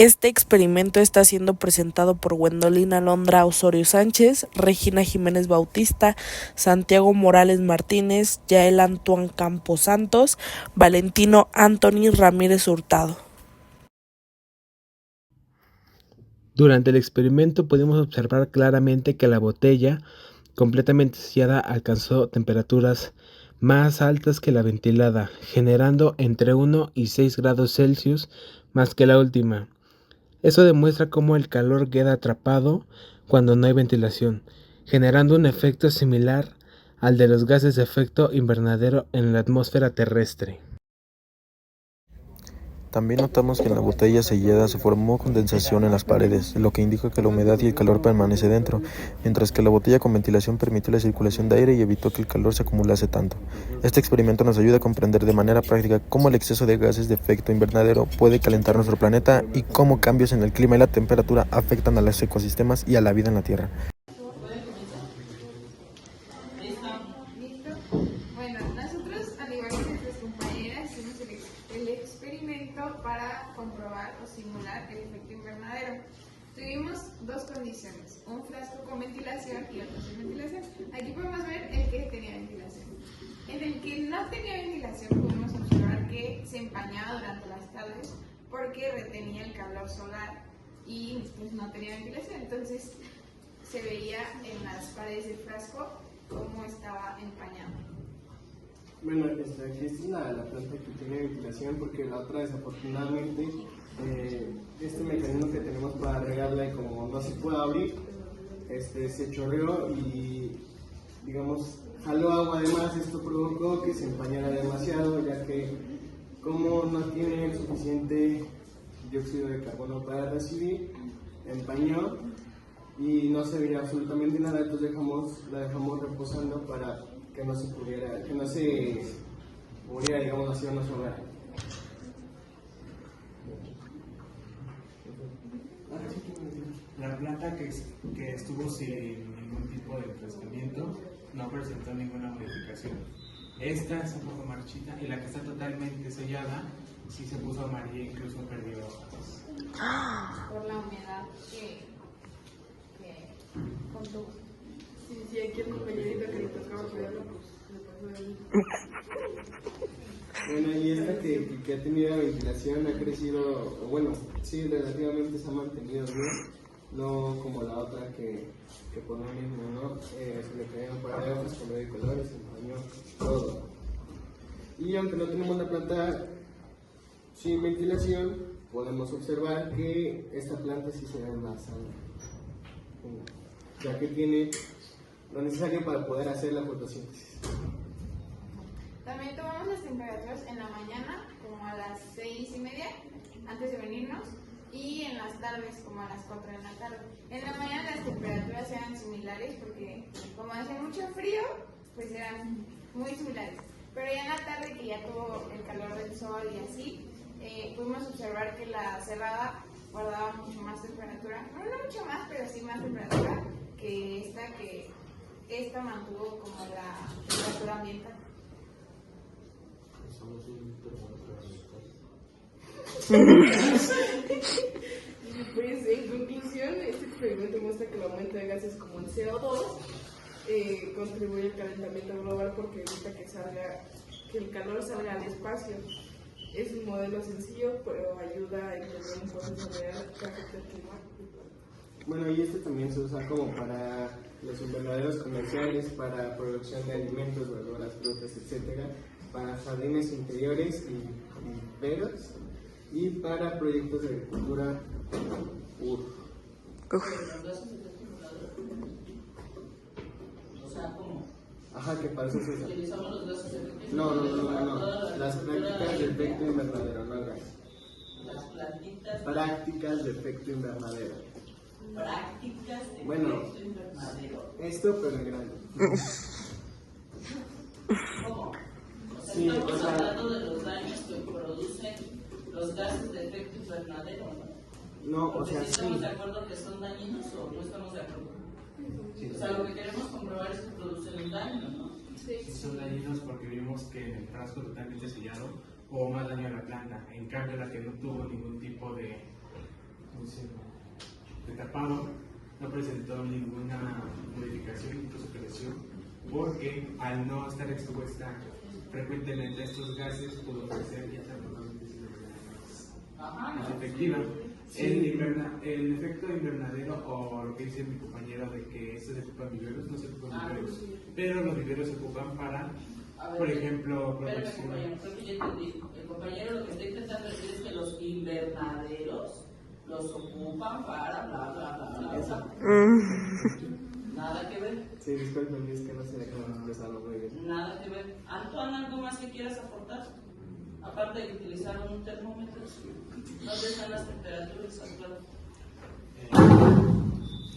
Este experimento está siendo presentado por Gwendolyn Alondra Osorio Sánchez, Regina Jiménez Bautista, Santiago Morales Martínez, Yael Antoine Campos Santos, Valentino Anthony Ramírez Hurtado. Durante el experimento pudimos observar claramente que la botella, completamente sellada, alcanzó temperaturas más altas que la ventilada, generando entre 1 y 6 grados Celsius más que la última. Eso demuestra cómo el calor queda atrapado cuando no hay ventilación, generando un efecto similar al de los gases de efecto invernadero en la atmósfera terrestre. También notamos que en la botella sellada se formó condensación en las paredes, lo que indica que la humedad y el calor permanece dentro, mientras que la botella con ventilación permitió la circulación de aire y evitó que el calor se acumulase tanto. Este experimento nos ayuda a comprender de manera práctica cómo el exceso de gases de efecto invernadero puede calentar nuestro planeta y cómo cambios en el clima y la temperatura afectan a los ecosistemas y a la vida en la Tierra. Bueno, nosotros, al igual que nuestras compañeras, hicimos el experimento para comprobar o simular el efecto invernadero. Tuvimos dos condiciones, un frasco con ventilación y otro sin ventilación. Aquí podemos ver el que tenía ventilación. En el que no tenía ventilación pudimos observar que se empañaba durante las tardes porque retenía el calor solar y pues no tenía ventilación. Entonces se veía en las paredes del frasco cómo estaba empañado. Bueno, esta es la planta que tiene ventilación, porque la otra desafortunadamente este mecanismo que tenemos para regarla, y como no se puede abrir, se chorreó y digamos jaló agua. Además esto provocó que se empañara demasiado, ya que como no tiene el suficiente dióxido de carbono para recibir, empañó y no se veía absolutamente nada. Entonces la dejamos reposando para que no se muriera, digamos así, o no se ahogara. La planta que estuvo sin ningún tipo de tratamiento no presentó ninguna modificación. Esta es un poco marchita y la que está totalmente sellada sí se puso amarilla, incluso perdió hojas. Por la humedad que contuvo. Sí, aquí el compañerito que le tocaba cuidarlo, pues le pasó ahí. Bueno, y esta que ha tenido ventilación ha crecido, bueno, sí, relativamente se ha mantenido bien, no como la otra que por lo mismo, ¿no? Se le cayeron para de hojas, cambió de colores, se empañó todo. Y aunque no tenemos la planta sin ventilación, podemos observar que esta planta sí se ve más sana, ya que tiene lo necesario para poder hacer la fotosíntesis. También tomamos las temperaturas en la mañana, como a las 6:30, antes de venirnos, y en las tardes, como a las 4 de la tarde. En la mañana las temperaturas eran similares porque, como hace mucho frío, pues eran muy similares. Pero ya en la tarde, que ya tuvo el calor del sol y así, pudimos observar que la cerrada guardaba mucho más temperatura. No mucho más, pero sí más temperatura que esta mantuvo como la temperatura ambiental. Pues en conclusión, este experimento muestra que el aumento de gases como el CO2 contribuye al calentamiento global porque evita que el calor salga al espacio. Es un modelo sencillo, pero ayuda a entender un proceso real que afecta el clima. Bueno, y también se usa como para los invernaderos comerciales, para producción de alimentos, verduras, frutas, etcétera, para jardines interiores y viveros, y para proyectos de agricultura. Ajá, que para eso se usa. ¿Utilizamos los gases de efecto invernadero? No. Las prácticas de efecto invernadero, no gas. Las plantitas. Prácticas de efecto invernadero. Prácticas de bueno, efecto invernadero. Esto, pero en grande. ¿Cómo? Sí, estamos hablando de los daños que producen los gases de efecto invernadero, ¿no? No, porque o sea, si estamos de acuerdo que son dañinos o no estamos de acuerdo. O sea, lo que queremos comprobar es que producen un daño, ¿no? Sí, son dañinos porque vimos que en el frasco totalmente sellado hubo más daño a la planta. En cambio, la que no tuvo ningún tipo de de tapado, no presentó ninguna modificación, incluso creció, porque al no estar expuesta frecuentemente a estos gases pudo crecer y hasta probablemente más efectiva. El efecto invernadero, o lo que dice mi compañero de que esto se ocupa en viveros, no se ocupa en viveros, pero los viveros se ocupan para, por ejemplo, producción. Creo que yo entendí. El compañero lo que está intentando decir es que los invernaderos los ocupan para bla bla bla bla bla. Nada que ver. Sí, disculpen, es que no sé de cómo expresarlo muy bien. Nada que ver. Antoine, ¿algo más que quieras aportar? Aparte de utilizar un termómetro, ¿dónde están las temperaturas actuales?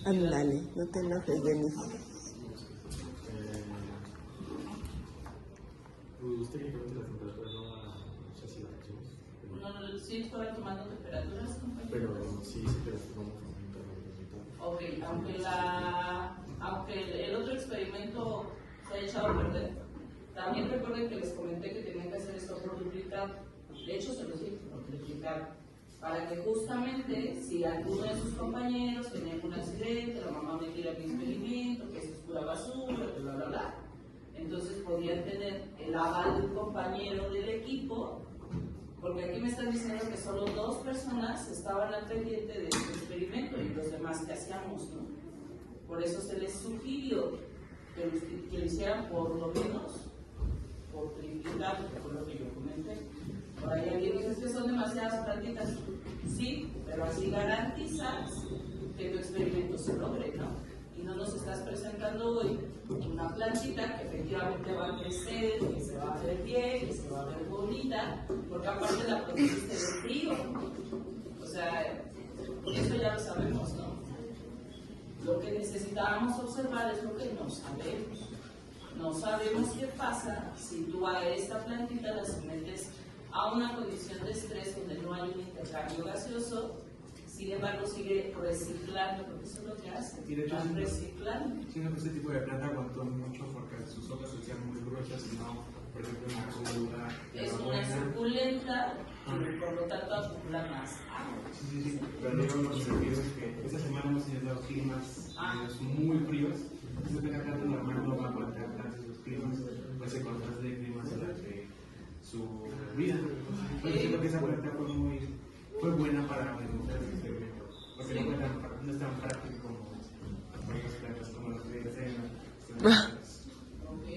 Ándale, no te enojes, Denis. ¿Usted que conoce las temperaturas no sé si las pusimos? No, sí fueron tomando temperaturas, compañero. Pero sí, pero vamos a aumentar. Ok, aunque el otro experimento se haya echado a perder, también recuerden que les comenté que tenían que hacer esto por duplicado. De hecho, se los dije, por duplicado. Para que justamente, si alguno de sus compañeros tenía algún accidente, la mamá metiera mi experimento, que eso es pura basura, bla, bla, bla, entonces podían tener el aval de un compañero del equipo, porque aquí me están diciendo que solo 2 personas estaban al pendiente de este experimento y los demás que hacíamos, ¿no? Por eso se les sugirió que lo hicieran por lo menos por triplicado, que fue lo que yo comenté. Por ahí alguien dice que son demasiadas plantitas. Sí, pero así garantizas que tu experimento se logre, ¿no? Y no nos estás presentando hoy una plantita que efectivamente va a crecer, que se va a ver bien, que se va a ver bonita, porque aparte la protegiste del frío. O sea, eso ya lo sabemos, ¿no? Lo que necesitábamos observar es lo que no sabemos. No sabemos qué pasa si tú a esta plantita la sometes a una condición de estrés donde no hay un intercambio gaseoso, sin embargo sigue reciclando, porque eso es lo que hace, Y de hecho, van reciclando. Siento que este tipo de planta aguantó mucho porque sus hojas se hacían muy gruesas y no, por ejemplo, una cruda. Es una suculenta y por lo tanto acumula más agua. Sí, pero digo en los sentidos que esta semana hemos tenido climas muy fríos, entonces la planta normal no va a aguantar tanto esos climas, pues el contraste de climas durante su vida. Entonces siento que esa planta fue buena para demostrar el experimento, porque no es tan práctico como otras plantas, como las que hacen. Ok.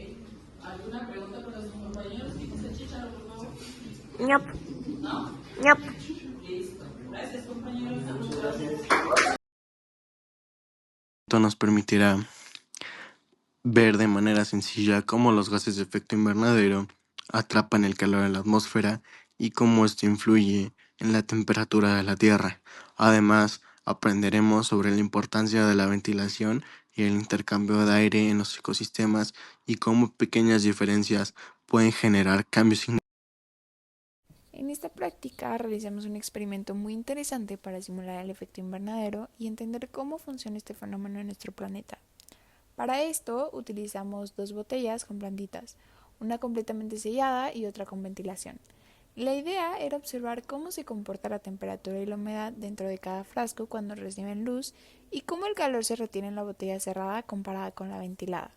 ¿Alguna pregunta para sus compañeros? Fíjense, Chicharo, por favor. Ñap. ¿No? Ñap. Listo. Gracias, compañeros. Gracias. Esto nos permitirá ver de manera sencilla cómo los gases de efecto invernadero atrapan el calor en la atmósfera y cómo esto influye en la temperatura de la Tierra. Además, aprenderemos sobre la importancia de la ventilación y el intercambio de aire en los ecosistemas y cómo pequeñas diferencias pueden generar cambios significativos. En esta práctica realizamos un experimento muy interesante para simular el efecto invernadero y entender cómo funciona este fenómeno en nuestro planeta. Para esto utilizamos 2 botellas con plantitas, una completamente sellada y otra con ventilación. La idea era observar cómo se comporta la temperatura y la humedad dentro de cada frasco cuando reciben luz y cómo el calor se retiene en la botella cerrada comparada con la ventilada.